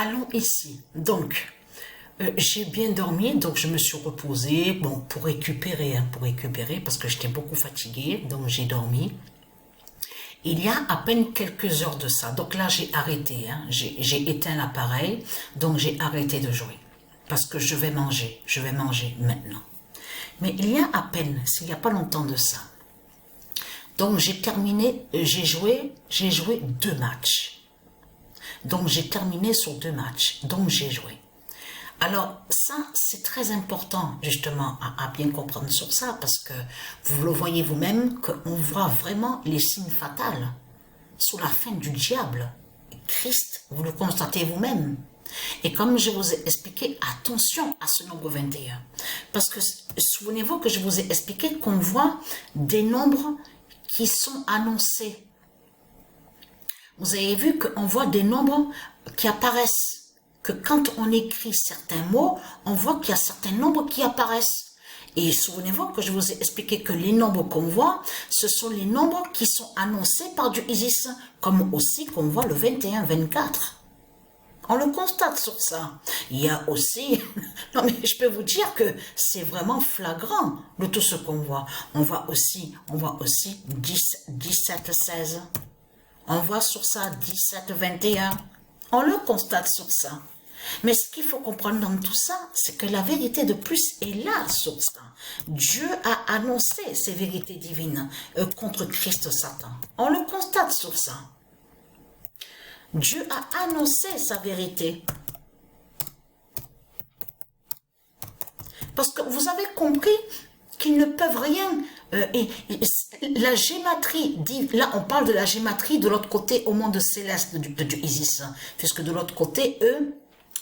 allons ici. Donc, j'ai bien dormi, donc je me suis reposée, bon, pour récupérer, parce que j'étais beaucoup fatiguée, donc j'ai dormi. Il y a à peine quelques heures de ça, donc là j'ai arrêté, hein, j'ai éteint l'appareil, donc j'ai arrêté de jouer, parce que je vais manger maintenant. Mais il y a à peine, s'il n'y a pas longtemps de ça, donc j'ai terminé, j'ai joué 2 matchs. Donc j'ai terminé sur 2 matchs, donc j'ai joué. Alors ça, c'est très important justement à bien comprendre sur ça, parce que vous le voyez vous-même qu'on voit vraiment les signes fatals sous la fin du diable. Christ, vous le constatez vous-même. Et comme je vous ai expliqué, attention à ce nombre 21. Parce que souvenez-vous que je vous ai expliqué qu'on voit des nombres qui sont annoncés. Vous avez vu qu'on voit des nombres qui apparaissent. Que quand on écrit certains mots, on voit qu'il y a certains nombres qui apparaissent. Et souvenez-vous que je vous ai expliqué que les nombres qu'on voit, ce sont les nombres qui sont annoncés par Dieu Isis, comme aussi qu'on voit le 21, 24. On le constate sur ça. Il y a aussi, non mais je peux vous dire que c'est vraiment flagrant de tout ce qu'on voit. On voit aussi 10, 17, 16. On voit sur ça 17, 21. On le constate sur ça. Mais ce qu'il faut comprendre dans tout ça, c'est que la vérité de plus est là sur ça. Dieu a annoncé ces vérités divines contre Christ Satan. On le constate sur ça. Dieu a annoncé sa vérité. Parce que vous avez compris qu'ils ne peuvent rien. La gématrie, là on parle de la gématrie de l'autre côté au monde céleste de Dieu Isis. Puisque de l'autre côté, eux,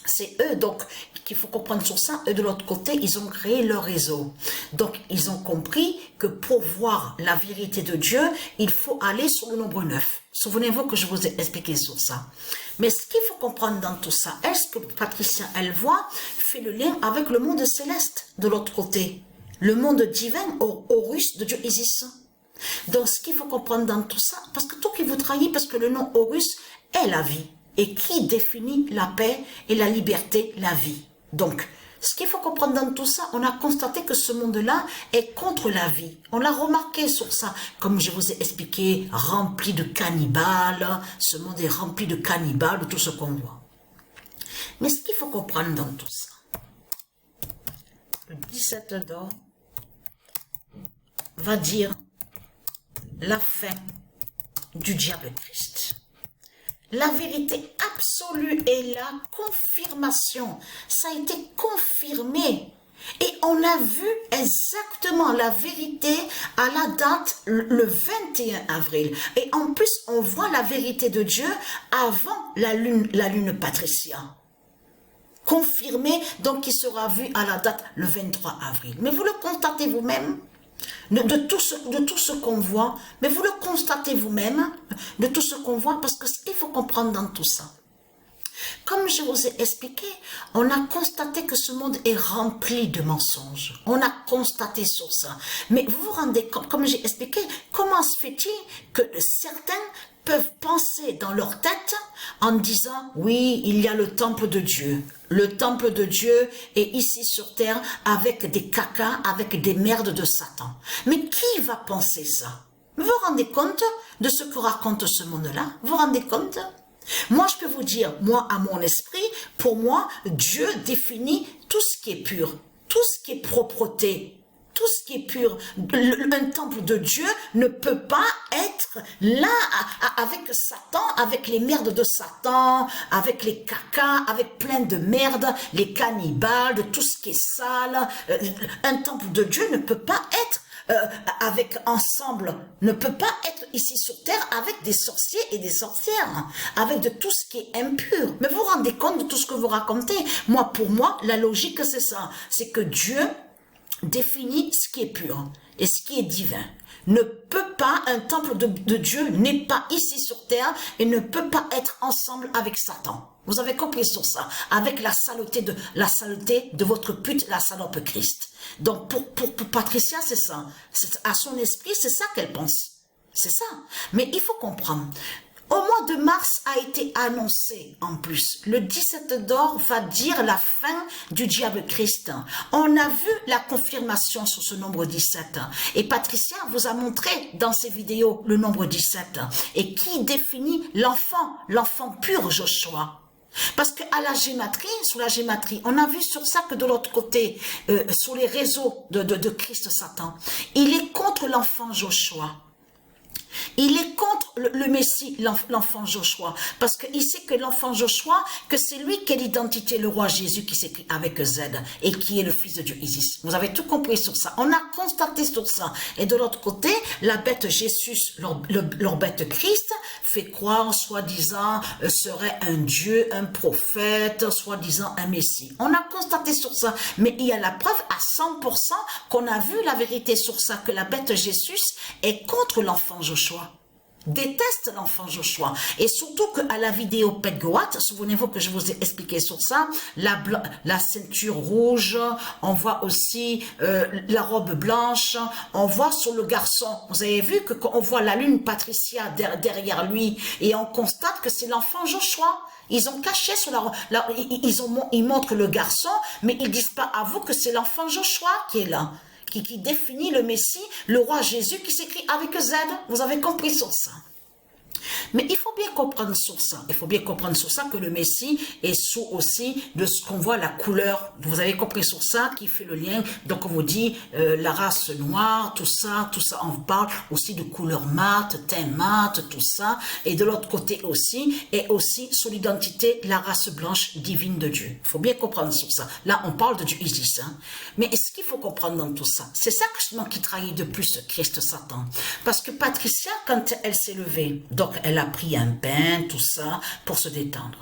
c'est eux, donc, qu'il faut comprendre sur ça. Eux, de l'autre côté, ils ont créé leur réseau. Donc, ils ont compris que pour voir la vérité de Dieu, il faut aller sur le nombre 9. Souvenez-vous que je vous ai expliqué sur ça. Mais ce qu'il faut comprendre dans tout ça, est-ce que Patricia, elle voit, fait le lien avec le monde céleste de l'autre côté, le monde divin, Horus de Dieu Isis. Donc, ce qu'il faut comprendre dans tout ça, parce que tout qui vous trahit, parce que le nom Horus est la vie. Et qui définit la paix et la liberté, la vie. Donc, ce qu'il faut comprendre dans tout ça, on a constaté que ce monde-là est contre la vie. On l'a remarqué sur ça, comme je vous ai expliqué, rempli de cannibales. Ce monde est rempli de cannibales, de tout ce qu'on voit. Mais ce qu'il faut comprendre dans tout ça, le 17 d'or va dire la fin du diable Christ. La vérité absolue est la confirmation. Ça a été confirmé. Et on a vu exactement la vérité à la date le 21 avril. Et en plus, on voit la vérité de Dieu avant la lune Patricia. Confirmé, donc qui sera vu à la date le 23 avril. Mais vous le constatez vous-même de tout ce qu'on voit, mais vous le constatez vous-même, de tout ce qu'on voit, parce que ce qu'il faut comprendre dans tout ça. Comme je vous ai expliqué, on a constaté que ce monde est rempli de mensonges. On a constaté sur ça. Mais vous vous rendez compte, comme j'ai expliqué, comment se fait-il que certains peuvent penser dans leur tête en disant, oui, il y a le temple de Dieu. Le temple de Dieu est ici sur terre avec des cacas, avec des merdes de Satan. Mais qui va penser ça? Vous vous rendez compte de ce que raconte ce monde-là? Vous vous rendez compte? Moi, je peux vous dire, moi, à mon esprit, pour moi, Dieu définit tout ce qui est pur, tout ce qui est propreté, tout ce qui est pur. Un temple de Dieu ne peut pas être là avec Satan, avec les merdes de Satan, avec les cacas, avec plein de merde, les cannibales, de tout ce qui est sale. Un temple de Dieu ne peut pas être avec ensemble, ne peut pas être ici sur terre avec des sorciers et des sorcières, avec de tout ce qui est impur. Mais vous vous rendez compte de tout ce que vous racontez? Moi, pour moi, la logique, c'est ça. C'est que Dieu définit ce qui est pur et ce qui est divin. Ne peut pas, un temple de Dieu n'est pas ici sur terre et ne peut pas être ensemble avec Satan. Vous avez compris sur ça, avec la saleté de votre pute, la salope Christ. Donc pour Patricia, c'est ça. À son esprit, c'est ça qu'elle pense. C'est ça. Mais il faut comprendre. Au mois de mars a été annoncé en plus. Le 17 d'or va dire la fin du diable Christ. On a vu la confirmation sur ce nombre 17. Et Patricia vous a montré dans ses vidéos le nombre 17. Et qui définit l'enfant pur Joshua. Parce qu'à la gématrie, sous la gématrie, on a vu sur ça que de l'autre côté, sur les réseaux de Christ Satan, il est contre l'enfant Joshua. Il est contre le Messie, l'enfant Joshua, parce qu'il sait que l'enfant Joshua, que c'est lui qui est l'identité, le roi Jésus qui s'écrit avec Z et qui est le fils de Dieu Isis. Vous avez tout compris sur ça. On a constaté sur ça. Et de l'autre côté, la bête Jésus, leur bête Christ, fait croire, soi-disant, serait un Dieu, un prophète, soi-disant un Messie. On a constaté sur ça. Mais il y a la preuve à 100% qu'on a vu la vérité sur ça, que la bête Jésus est contre l'enfant Joshua. Déteste l'enfant Joshua. Et surtout qu'à la vidéo Pet Goat, souvenez-vous que je vous ai expliqué sur ça, la ceinture rouge, on voit aussi la robe blanche, on voit sur le garçon, vous avez vu que quand on voit la lune Patricia derrière lui, et on constate que c'est l'enfant Joshua. Ils ont caché sur ils montrent le garçon, mais ils disent pas à vous que c'est l'enfant Joshua qui est là. Qui définit le Messie, le roi Jésus qui s'écrit avec Z. Vous avez compris sur ça. Mais il faut bien comprendre sur ça. Il faut bien comprendre sur ça que le Messie est sous aussi de ce qu'on voit la couleur. Vous avez compris sur ça qui fait le lien. Donc on vous dit la race noire, tout ça. On parle aussi de couleur mate, teint mate, tout ça. Et de l'autre côté aussi, et aussi sur l'identité, la race blanche divine de Dieu. Il faut bien comprendre sur ça. Là, on parle de Dieu Isis. Hein. Mais ce qu'il faut comprendre dans tout ça, c'est ça justement qui trahit de plus Christ Satan. Parce que Patricia, quand elle s'est levée, donc elle a pris un bain, tout ça, pour se détendre.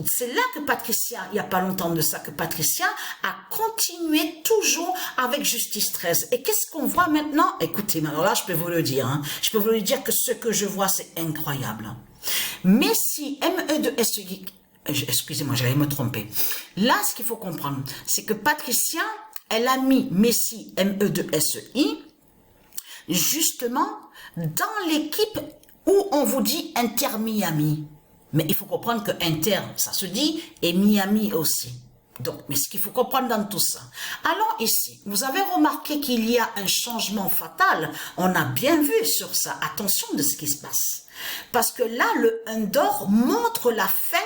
C'est là que Patricia, il n'y a pas longtemps de ça, que Patricia a continué toujours avec Justice 13. Et qu'est-ce qu'on voit maintenant? Écoutez, alors là, je peux vous le dire. Hein, je peux vous le dire que ce que je vois, c'est incroyable. Messie, M-E-2-S-I, excusez-moi, j'allais me tromper. Là, ce qu'il faut comprendre, c'est que Patricia, elle a mis Messie, M-E-2-S-I, justement, dans l'équipe où on vous dit Inter Miami. Mais il faut comprendre que Inter, ça se dit, et Miami aussi. Donc, mais ce qu'il faut comprendre dans tout ça. Allons ici. Vous avez remarqué qu'il y a un changement fatal. On a bien vu sur ça. Attention de ce qui se passe. Parce que là, le 1 d'or montre la fin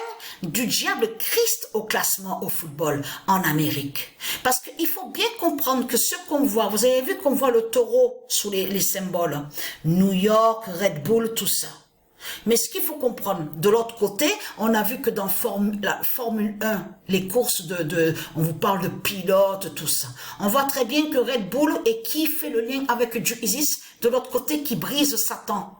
du diable Christ au classement au football en Amérique. Parce qu'il faut bien comprendre que ce qu'on voit, vous avez vu qu'on voit le taureau sous les symboles. New York, Red Bull, tout ça. Mais ce qu'il faut comprendre, de l'autre côté, on a vu que dans la Formule 1, les courses on vous parle de pilotes, tout ça. On voit très bien que Red Bull et qui fait le lien avec Dieu Isis, de l'autre côté, qui brise Satan.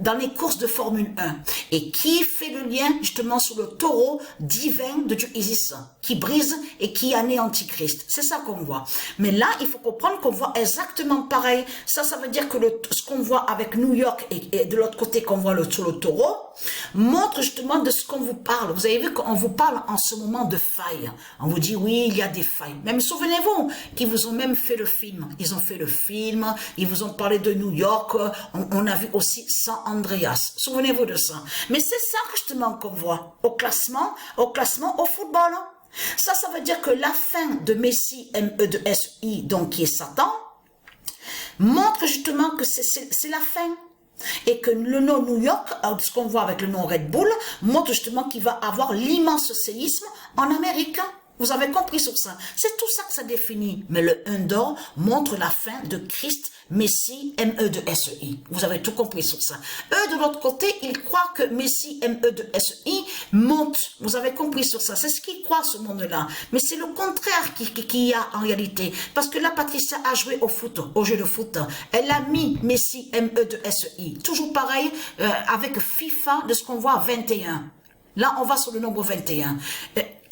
Dans les courses de Formule 1. Et qui fait le lien justement sur le taureau divin de Dieu Isis, qui brise et qui anéantit Christ. C'est ça qu'on voit. Mais là, il faut comprendre qu'on voit exactement pareil. Ça veut dire que ce qu'on voit avec New York et de l'autre côté qu'on voit sur le taureau, montre justement de ce qu'on vous parle. Vous avez vu qu'on vous parle en ce moment de failles. On vous dit, oui, il y a des failles. Même souvenez-vous qu'ils vous ont même fait le film. Ils ont fait le film, ils vous ont parlé de New York. On a vu aussi San Andreas. Souvenez-vous de ça. Mais c'est ça justement qu'on voit au classement au football. Ça veut dire que la fin de Messie, M-E-2-S-I, donc qui est Satan, montre justement que c'est la fin. Et que le nom New York, ce qu'on voit avec le nom Red Bull, montre justement qu'il va avoir l'immense séisme en Amérique. Vous avez compris sur ça. C'est tout ça que ça définit. Mais le 1 d'or montre la fin de Christ, Messie, M-E-2-S-I. Vous avez tout compris sur ça. Eux, de l'autre côté, ils croient que Messie, M-E-2-S-I monte. Vous avez compris sur ça. C'est ce qu'ils croient, ce monde-là. Mais c'est le contraire qu'il y a en réalité. Parce que là, Patricia a joué au jeu de foot. Elle a mis Messie, M-E-2-S-I. Toujours pareil avec FIFA de ce qu'on voit à 21. Là, on va sur le nombre 21.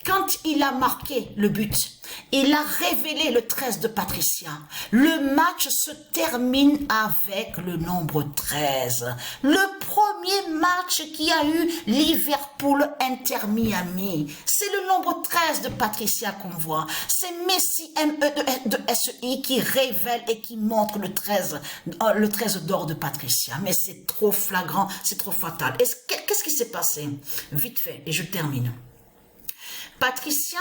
quand il a marqué le but, il a révélé le 13 de Patricia. Le match se termine avec le nombre 13. Le premier match qui a eu Liverpool-Inter Miami. C'est le nombre 13 de Patricia qu'on voit. C'est Messi de SEI qui révèle et qui montre le 13 d'or de Patricia. Mais c'est trop flagrant, c'est trop fatal. Qu'est-ce qui s'est passé? Vite fait, et je termine. Patricia,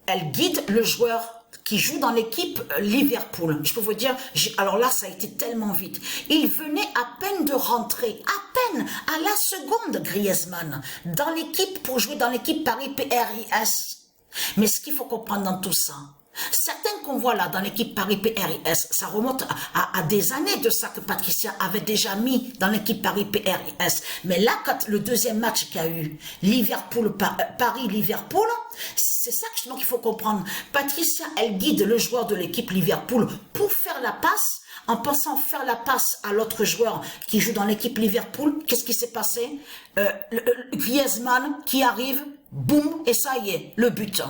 elle guide le joueur qui joue dans l'équipe Liverpool. Je peux vous dire, alors là, ça a été tellement vite. Il venait à peine de rentrer, à peine, à la seconde, Griezmann, dans l'équipe, pour jouer dans l'équipe Paris PRIS. Mais ce qu'il faut comprendre dans tout ça, certains qu'on voit là dans l'équipe Paris PRIS, ça remonte à des années de ça que Patricia avait déjà mis dans l'équipe Paris PRIS. Mais là, quand le deuxième match qu'il y a eu, Paris-Liverpool, c'est ça justement qu'il faut comprendre. Patricia, elle guide le joueur de l'équipe Liverpool pour faire la passe, en pensant faire la passe à l'autre joueur qui joue dans l'équipe Liverpool. Qu'est-ce qui s'est passé? Griezmann qui arrive, boum, et ça y est, le but.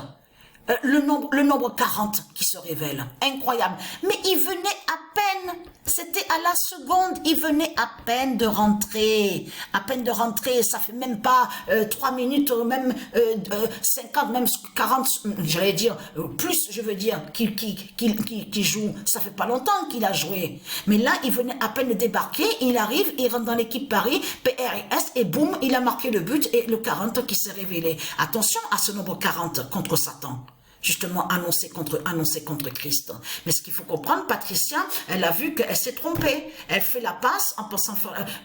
Le nombre 40 qui se révèle. Incroyable. Mais il venait à peine, c'était à la seconde, il venait à peine de rentrer. À peine de rentrer, ça fait même pas 3 minutes, même 50, même 40, j'allais dire, plus, je veux dire, qu'il joue. Ça fait pas longtemps qu'il a joué. Mais là, il venait à peine de débarquer, il arrive, il rentre dans l'équipe Paris, PRS, et boum, il a marqué le but, et le 40 qui s'est révélé. Attention à ce nombre 40 contre Satan. Justement annoncé contre Christ. Mais ce qu'il faut comprendre, Patricia, elle a vu qu'elle s'est trompée. Elle fait la passe en pensant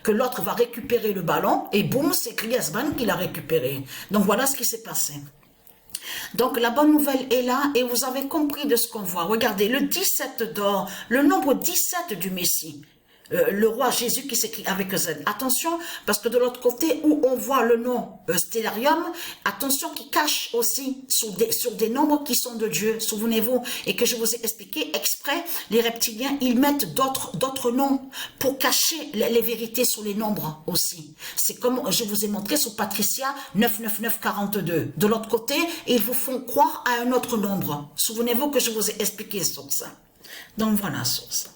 que l'autre va récupérer le ballon et boum, c'est Griezmann qui l'a récupéré. Donc voilà ce qui s'est passé. Donc la bonne nouvelle est là et vous avez compris de ce qu'on voit. Regardez, le 17 d'or, le nombre 17 du Messie. Le roi Jésus qui s'écrit avec Z. Attention, parce que de l'autre côté, où on voit le nom Stellarium, attention qui cache aussi sur des nombres qui sont de Dieu. Souvenez-vous, et que je vous ai expliqué exprès, les reptiliens, ils mettent d'autres noms pour cacher les vérités sur les nombres aussi. C'est comme je vous ai montré sur Patricia 99942. De l'autre côté, ils vous font croire à un autre nombre. Souvenez-vous que je vous ai expliqué sur ça. Donc voilà sur ça.